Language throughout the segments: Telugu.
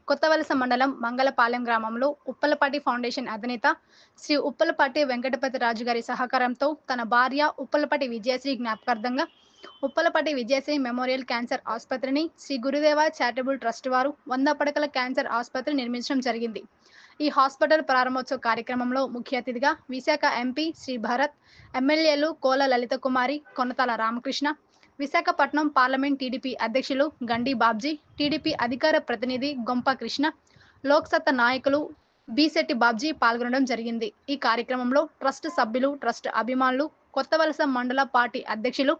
కొత్తవలస మండలం మంగళపాలెం గ్రామంలో ఉప్పలపాటి ఫౌండేషన్ అధినేత శ్రీ ఉప్పలపాటి వెంకటపతి రాజు గారి సహకారంతో తన భార్య ఉప్పలపాటి విజయశ్రీ జ్ఞాపకార్థంగా ఉప్పలపాటి విజయశ్రీ మెమోరియల్ క్యాన్సర్ ఆసుపత్రిని శ్రీ గురుదేవ చారిటబుల్ ట్రస్ట్ వారు 100 పడకల క్యాన్సర్ ఆసుపత్రి నిర్మించడం జరిగింది. ఈ హాస్పిటల్ ప్రారంభోత్సవ కార్యక్రమంలో ముఖ్య అతిథిగా విశాఖ ఎంపీ శ్రీ భరత్, ఎమ్మెల్యేలు కోల లలిత కుమారి, కొనతాల రామకృష్ణ, విశాఖపట్నం పార్లమెంట్ టీడీపీ అధ్యక్షులు గండి బాబ్జీ, టీడీపీ అధికార ప్రతినిధి గొంప కృష్ణ, లోక్సత్తా నాయకులు బీశెట్టి బాబ్జీ పాల్గొనడం జరిగింది. ఈ కార్యక్రమంలో ట్రస్ట్ సభ్యులు, ట్రస్ట్ అభిమానులు, కొత్తవలస మండల పార్టీ అధ్యక్షులు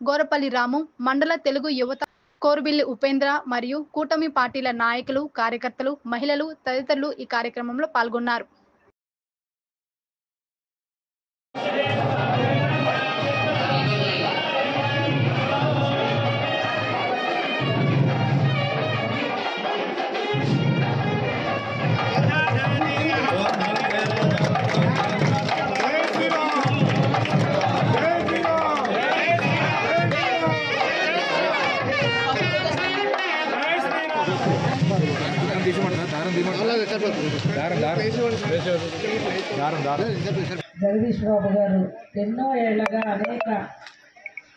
గోరపల్లి రాము, మండల తెలుగు యువత కోరుబిల్లి ఉపేంద్ర మరియు కూటమి పార్టీల నాయకులు, కార్యకర్తలు, మహిళలు తదితరులు ఈ కార్యక్రమంలో పాల్గొన్నారు. జగదీష్ బాబు గారు ఎన్నో ఏళ్లగా అనేక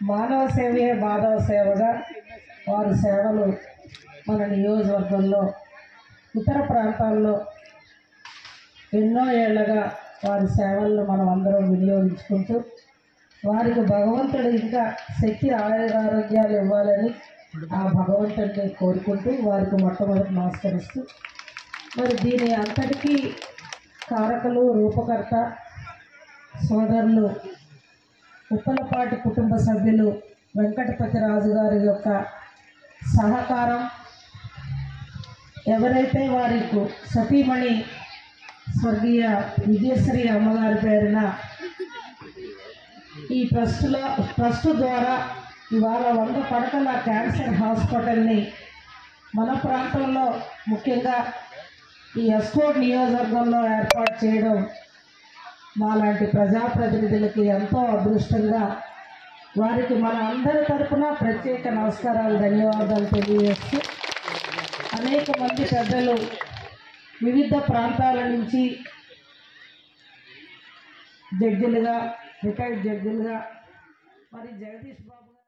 మానవ సేవే మాధవ సేవగా వారి సేవలు మన నియోజకవర్గంలో ఇతర ప్రాంతాల్లో ఎన్నో ఏళ్లగా వారి సేవలను మనం అందరం వినియోగించుకుంటూ వారికి భగవంతుడు ఇంకా శక్తి ఆరోగ్యాలు ఇవ్వాలని ఆ భగవంతుడిని కోరుకుంటూ వారికి మొట్టమొదటి నమస్కరిస్తూ మరి దీని అంతటికీ కారకులు రూపకర్త సోదరులు ఉప్పలపాటి కుటుంబ సభ్యులు వెంకటపతి రాజు గారి యొక్క సహకారం, ఎవరైతే వారికి సతీమణి స్వర్గీయ విజయశ్రీ అమ్మగారి పేరున ఈ ట్రస్ట్ ద్వారా ఇవాళ 100 పడకల క్యాన్సర్ హాస్పిటల్ని మన ప్రాంతంలో ముఖ్యంగా ఈ ఎస్కోట్ నియోజకవర్గంలో ఏర్పాటు చేయడం మాలాంటి ప్రజాప్రతినిధులకి ఎంతో అదృష్టంగా వారికి మన అందరి తరఫున ప్రత్యేక నమస్కారాలు, ధన్యవాదాలు తెలియజేస్తూ అనేక మంది పెద్దలు వివిధ ప్రాంతాల నుంచి జడ్జిలుగా, రిటైర్డ్ జడ్జిలుగా మరి జగదీష్ బాబు